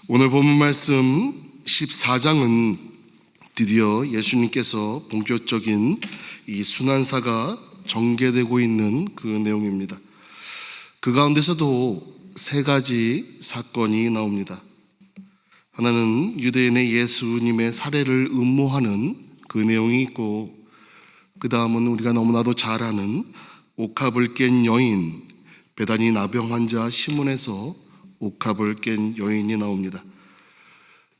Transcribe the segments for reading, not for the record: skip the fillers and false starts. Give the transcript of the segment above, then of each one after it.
오늘 본문 말씀 14장은 드디어 예수님께서 본격적인 이 순환사가 전개되고 있는 그 내용입니다. 그 가운데서도 세 가지 사건이 나옵니다. 하나는 유대인의 예수님의 살해를 음모하는 그 내용이 있고, 그 다음은 우리가 너무나도 잘 아는 옥합을 깬 여인, 베다니 나병 환자 시몬에서 옥합을 깬 여인이 나옵니다.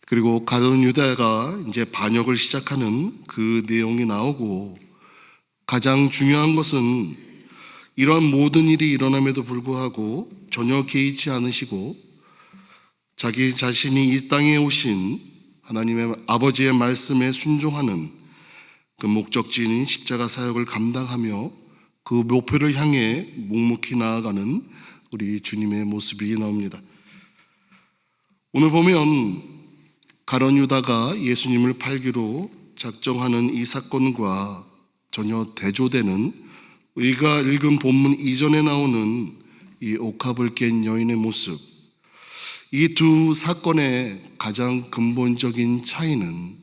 그리고 가룟 유다가 이제 반역을 시작하는 그 내용이 나오고, 가장 중요한 것은 이러한 모든 일이 일어남에도 불구하고 전혀 개의치 않으시고 자기 자신이 이 땅에 오신 하나님의 아버지의 말씀에 순종하는 그 목적지인 십자가 사역을 감당하며 그 목표를 향해 묵묵히 나아가는 우리 주님의 모습이 나옵니다. 오늘 보면 가룟 유다가 예수님을 팔기로 작정하는 이 사건과 전혀 대조되는 우리가 읽은 본문 이전에 나오는 이 옥합을 깬 여인의 모습, 이 두 사건의 가장 근본적인 차이는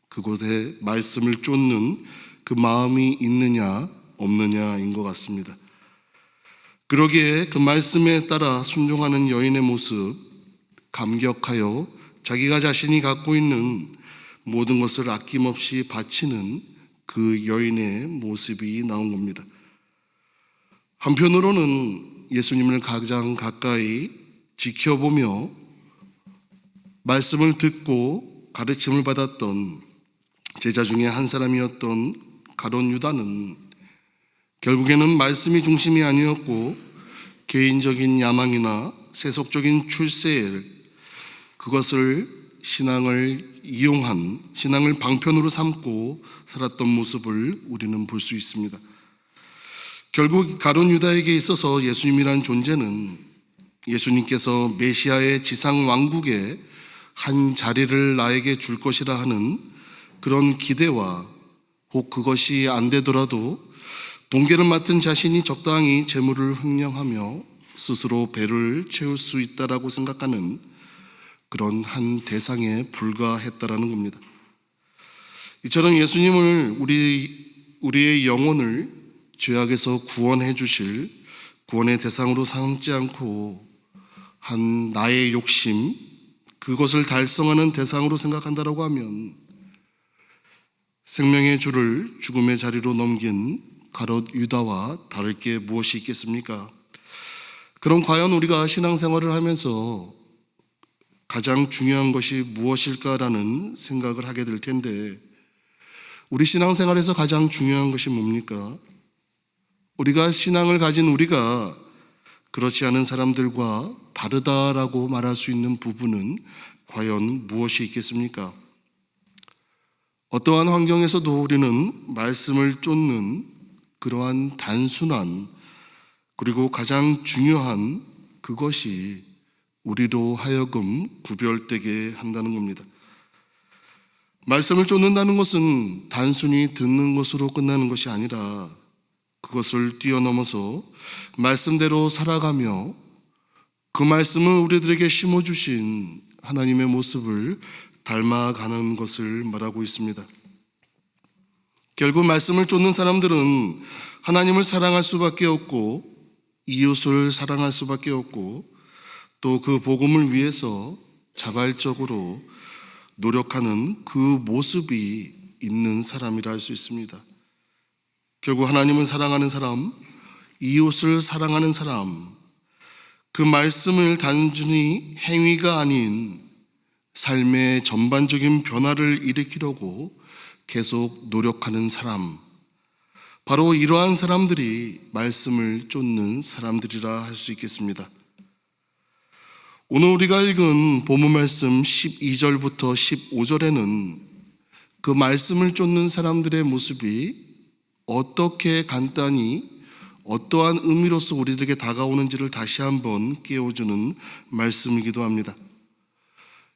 그곳에 말씀을 쫓는 그 마음이 있느냐 없느냐인 것 같습니다. 그러기에 그 말씀에 따라 순종하는 여인의 모습, 감격하여 자기가 자신이 갖고 있는 모든 것을 아낌없이 바치는 그 여인의 모습이 나온 겁니다. 한편으로는 예수님을 가장 가까이 지켜보며 말씀을 듣고 가르침을 받았던 제자 중에 한 사람이었던 가룟 유다는 결국에는 말씀이 중심이 아니었고 개인적인 야망이나 세속적인 출세, 그것을 신앙을 이용한, 신앙을 방편으로 삼고 살았던 모습을 우리는 볼 수 있습니다. 결국 가룟 유다에게 있어서 예수님이란 존재는 예수님께서 메시아의 지상 왕국에 한 자리를 나에게 줄 것이라 하는 그런 기대와, 혹 그것이 안 되더라도 동계를 맡은 자신이 적당히 재물을 횡령하며 스스로 배를 채울 수 있다라고 생각하는 그런 한 대상에 불과했다라는 겁니다. 이처럼 예수님을 우리의 영혼을 죄악에서 구원해 주실 구원의 대상으로 삼지 않고 한 나의 욕심, 그것을 달성하는 대상으로 생각한다라고 하면 생명의 주를 죽음의 자리로 넘긴 가룟 유다와 다를 게 무엇이 있겠습니까? 그럼 과연 우리가 신앙생활을 하면서 가장 중요한 것이 무엇일까라는 생각을 하게 될 텐데, 우리 신앙생활에서 가장 중요한 것이 뭡니까? 우리가 신앙을 가진 우리가 그렇지 않은 사람들과 다르다라고 말할 수 있는 부분은 과연 무엇이 있겠습니까? 어떠한 환경에서도 우리는 말씀을 쫓는 그러한 단순한, 그리고 가장 중요한 그것이 우리로 하여금 구별되게 한다는 겁니다. 말씀을 쫓는다는 것은 단순히 듣는 것으로 끝나는 것이 아니라 그것을 뛰어넘어서 말씀대로 살아가며 그 말씀을 우리들에게 심어주신 하나님의 모습을 닮아가는 것을 말하고 있습니다. 결국 말씀을 쫓는 사람들은 하나님을 사랑할 수밖에 없고 이웃을 사랑할 수밖에 없고 또 그 복음을 위해서 자발적으로 노력하는 그 모습이 있는 사람이라 할 수 있습니다. 결국 하나님을 사랑하는 사람, 이웃을 사랑하는 사람, 그 말씀을 단순히 행위가 아닌 삶의 전반적인 변화를 일으키려고 계속 노력하는 사람, 바로 이러한 사람들이 말씀을 쫓는 사람들이라 할 수 있겠습니다. 오늘 우리가 읽은 본문 말씀 12절부터 15절에는 그 말씀을 쫓는 사람들의 모습이 어떻게 간단히 어떠한 의미로서 우리들에게 다가오는지를 다시 한번 깨워주는 말씀이기도 합니다.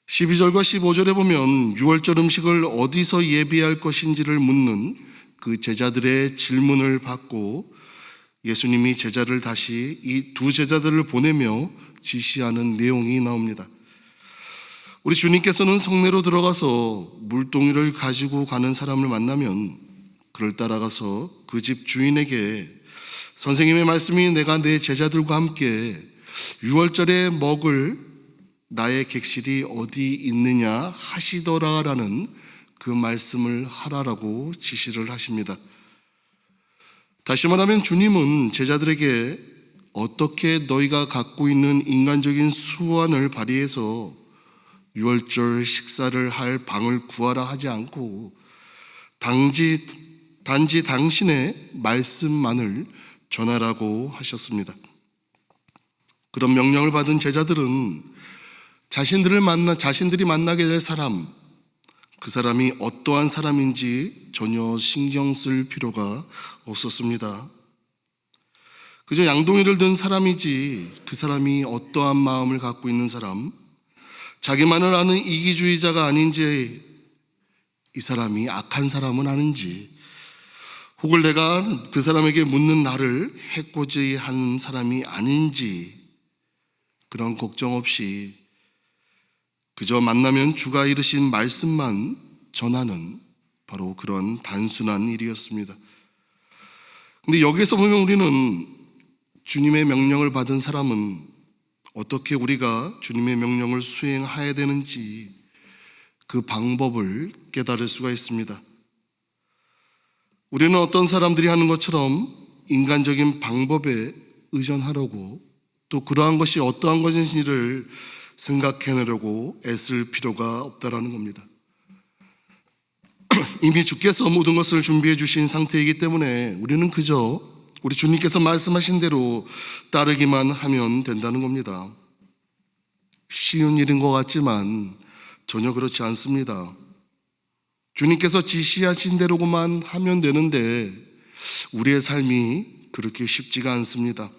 12절과 15절에 보면 유월절 음식을 어디서 예비할 것인지를 묻는 그 제자들의 질문을 받고 예수님이 제자를 다시 이 두 제자들을 보내며 지시하는 내용이 나옵니다. 우리 주님께서는 성내로 들어가서 물동이를 가지고 가는 사람을 만나면 그를 따라가서 그 집 주인에게 선생님의 말씀이 내가 내 제자들과 함께 유월절에 먹을 나의 객실이 어디 있느냐 하시더라라는 그 말씀을 하라라고 지시를 하십니다. 다시 말하면 주님은 제자들에게 어떻게 너희가 갖고 있는 인간적인 수완을 발휘해서 유월절 식사를 할 방을 구하라 하지 않고 단지 당신의 말씀만을 전하라고 하셨습니다. 그런 명령을 받은 제자들은 자신들이 만나게 될 사람, 그 사람이 어떠한 사람인지 전혀 신경 쓸 필요가 없었습니다. 그저 양동이를 든 사람이지 그 사람이 어떠한 마음을 갖고 있는 사람, 자기만을 아는 이기주의자가 아닌지, 이 사람이 악한 사람은 아닌지, 혹은 내가 그 사람에게 묻는 나를 해코지하는 사람이 아닌지 그런 걱정 없이 그저 만나면 주가 이르신 말씀만 전하는 바로 그런 단순한 일이었습니다. 근데 여기에서 보면 우리는 주님의 명령을 받은 사람은 어떻게 우리가 주님의 명령을 수행해야 되는지 그 방법을 깨달을 수가 있습니다. 우리는 어떤 사람들이 하는 것처럼 인간적인 방법에 의존하려고 또 그러한 것이 어떠한 것인지를 생각해내려고 애쓸 필요가 없다라는 겁니다. 이미 주께서 모든 것을 준비해 주신 상태이기 때문에 우리는 그저 우리 주님께서 말씀하신 대로 따르기만 하면 된다는 겁니다. 쉬운 일인 것 같지만 전혀 그렇지 않습니다. 주님께서 지시하신 대로만 하면 되는데 우리의 삶이 그렇게 쉽지가 않습니다.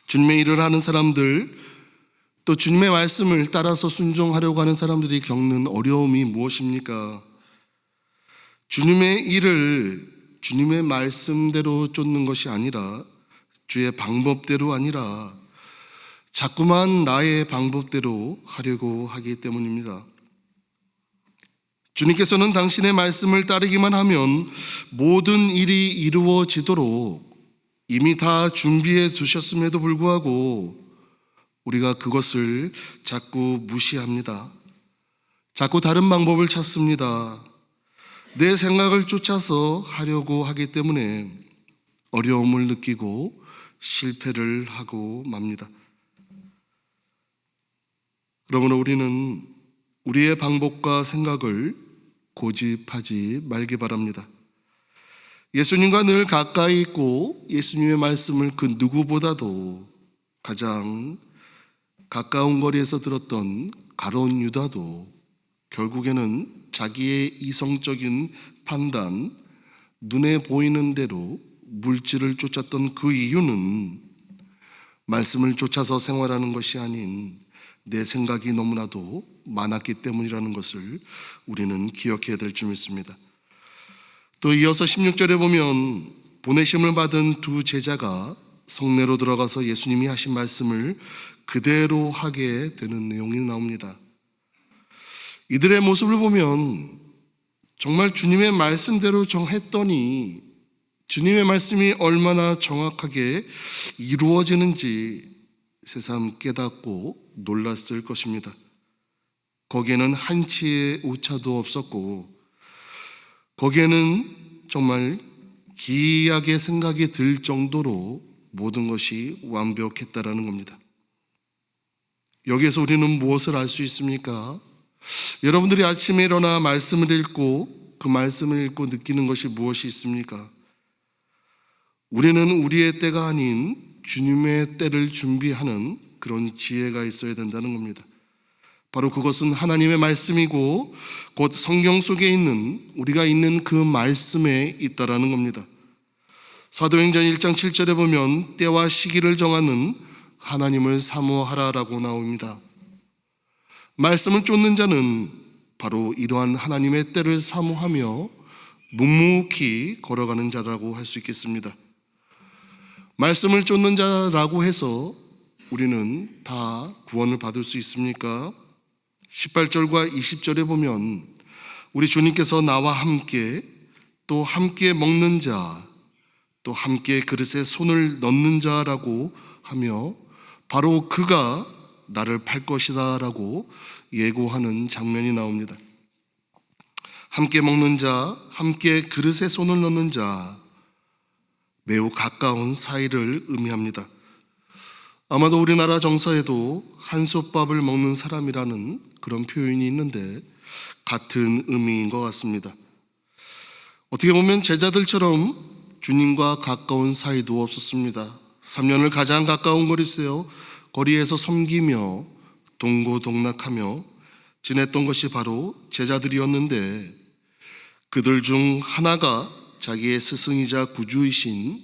주님의 일을 하는 사람들, 또 주님의 말씀을 따라서 순종하려고 하는 사람들이 겪는 어려움이 무엇입니까? 주님의 일을 주님의 말씀대로 쫓는 것이 아니라 주의 방법대로 아니라 자꾸만 나의 방법대로 하려고 하기 때문입니다. 주님께서는 당신의 말씀을 따르기만 하면 모든 일이 이루어지도록 이미 다 준비해 두셨음에도 불구하고 우리가 그것을 자꾸 무시합니다. 자꾸 다른 방법을 찾습니다. 내 생각을 쫓아서 하려고 하기 때문에 어려움을 느끼고 실패를 하고 맙니다. 그러므로 우리는 우리의 방법과 생각을 고집하지 말기 바랍니다. 예수님과 늘 가까이 있고 예수님의 말씀을 그 누구보다도 가장 가까운 거리에서 들었던 가룟 유다도 결국에는 자기의 이성적인 판단, 눈에 보이는 대로 물질을 쫓았던 그 이유는 말씀을 쫓아서 생활하는 것이 아닌 내 생각이 너무나도 많았기 때문이라는 것을 우리는 기억해야 될 줄 믿습니다. 또 이어서 16절에 보면 보내심을 받은 두 제자가 성내로 들어가서 예수님이 하신 말씀을 그대로 하게 되는 내용이 나옵니다. 이들의 모습을 보면 정말 주님의 말씀대로 정했더니 주님의 말씀이 얼마나 정확하게 이루어지는지 새삼 깨닫고 놀랐을 것입니다. 거기에는 한치의 오차도 없었고 거기에는 정말 기이하게 생각이 들 정도로 모든 것이 완벽했다라는 겁니다. 여기에서 우리는 무엇을 알 수 있습니까? 여러분들이 아침에 일어나 말씀을 읽고 그 말씀을 읽고 느끼는 것이 무엇이 있습니까? 우리는 우리의 때가 아닌 주님의 때를 준비하는 그런 지혜가 있어야 된다는 겁니다. 바로 그것은 하나님의 말씀이고 곧 성경 속에 있는 우리가 있는 그 말씀에 있다라는 겁니다. 사도행전 1장 7절에 보면 때와 시기를 정하는 하나님을 사모하라라고 나옵니다. 말씀을 쫓는 자는 바로 이러한 하나님의 때를 사모하며 묵묵히 걸어가는 자라고 할 수 있겠습니다. 말씀을 쫓는 자라고 해서 우리는 다 구원을 받을 수 있습니까? 18절과 20절에 보면 우리 주님께서 나와 함께 또 함께 먹는 자, 또 함께 그릇에 손을 넣는 자라고 하며 바로 그가 나를 팔 것이다 라고 예고하는 장면이 나옵니다. 함께 먹는 자, 함께 그릇에 손을 넣는 자, 매우 가까운 사이를 의미합니다. 아마도 우리나라 정서에도 한솥밥을 먹는 사람이라는 그런 표현이 있는데 같은 의미인 것 같습니다. 어떻게 보면 제자들처럼 주님과 가까운 사이도 없었습니다. 3년을 가장 가까운 거리에서 섬기며 동고동락하며 지냈던 것이 바로 제자들이었는데 그들 중 하나가 자기의 스승이자 구주이신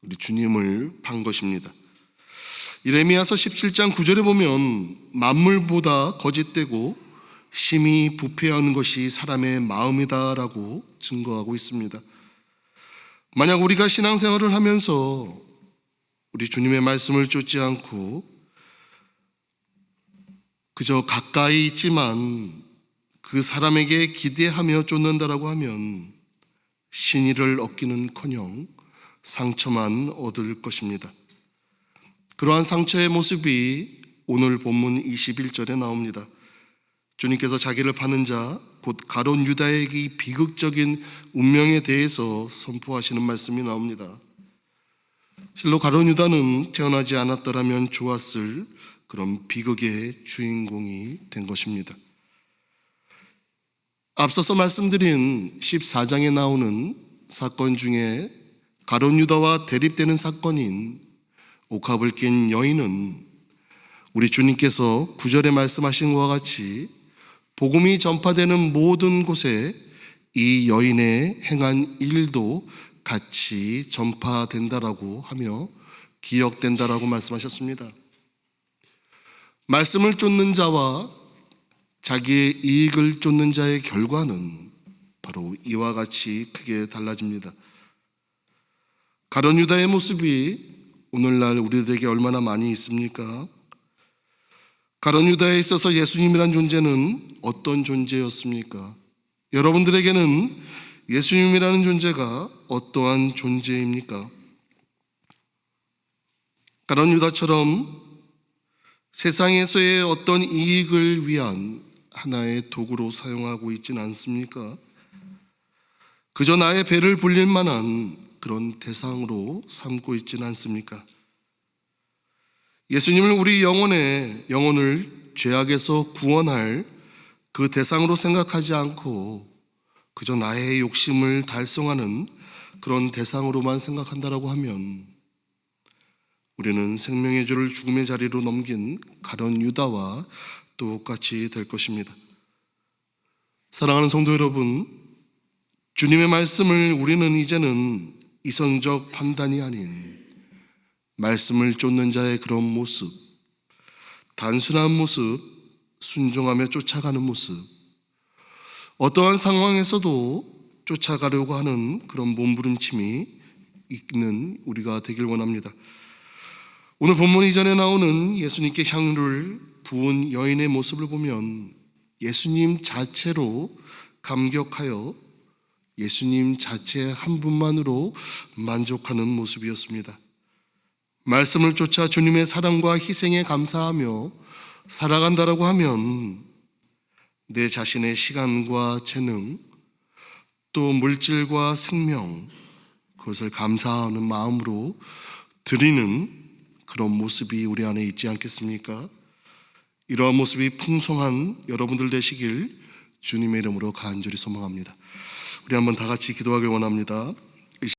우리 주님을 판 것입니다. 예레미야서 17장 9절에 보면 만물보다 거짓되고 심히 부패한 것이 사람의 마음이다라고 증거하고 있습니다. 만약 우리가 신앙생활을 하면서 우리 주님의 말씀을 쫓지 않고 그저 가까이 있지만 그 사람에게 기대하며 쫓는다라고 하면 신의를 얻기는커녕 상처만 얻을 것입니다. 그러한 상처의 모습이 오늘 본문 21절에 나옵니다. 주님께서 자기를 파는 자, 곧 가룟 유다에게 이 비극적인 운명에 대해서 선포하시는 말씀이 나옵니다. 실로 가룟 유다는 태어나지 않았더라면 좋았을 그런 비극의 주인공이 된 것입니다. 앞서서 말씀드린 14장에 나오는 사건 중에 가룟 유다와 대립되는 사건인 옥합을 깬 여인은 우리 주님께서 9절에 말씀하신 것과 같이 복음이 전파되는 모든 곳에 이 여인의 행한 일도 같이 전파된다라고 하며 기억된다라고 말씀하셨습니다. 말씀을 쫓는 자와 자기의 이익을 쫓는 자의 결과는 바로 이와 같이 크게 달라집니다. 가룟 유다의 모습이 오늘날 우리들에게 얼마나 많이 있습니까? 가룟 유다에 있어서 예수님이란 존재는 어떤 존재였습니까? 여러분들에게는 예수님이라는 존재가 어떠한 존재입니까? 가룟 유다처럼 세상에서의 어떤 이익을 위한 하나의 도구로 사용하고 있지는 않습니까? 그저 나의 배를 불릴 만한 그런 대상으로 삼고 있지는 않습니까? 예수님을 우리 영혼을 죄악에서 구원할 그 대상으로 생각하지 않고 그저 나의 욕심을 달성하는 그런 대상으로만 생각한다라고 하면 우리는 생명의 주를 죽음의 자리로 넘긴 가룟 유다와 똑같이 될 것입니다. 사랑하는 성도 여러분, 주님의 말씀을 우리는 이제는 이성적 판단이 아닌 말씀을 쫓는 자의 그런 모습, 단순한 모습, 순종하며 쫓아가는 모습, 어떠한 상황에서도 쫓아가려고 하는 그런 몸부림침이 있는 우리가 되길 원합니다. 오늘 본문 이전에 나오는 예수님께 향유를 부은 여인의 모습을 보면 예수님 자체로 감격하여 예수님 자체 한 분만으로 만족하는 모습이었습니다. 말씀을 쫓아 주님의 사랑과 희생에 감사하며 살아간다라고 하면 내 자신의 시간과 재능 또 물질과 생명 그것을 감사하는 마음으로 드리는 그런 모습이 우리 안에 있지 않겠습니까? 이러한 모습이 풍성한 여러분들 되시길 주님의 이름으로 간절히 소망합니다. 우리 한번 다 같이 기도하길 원합니다.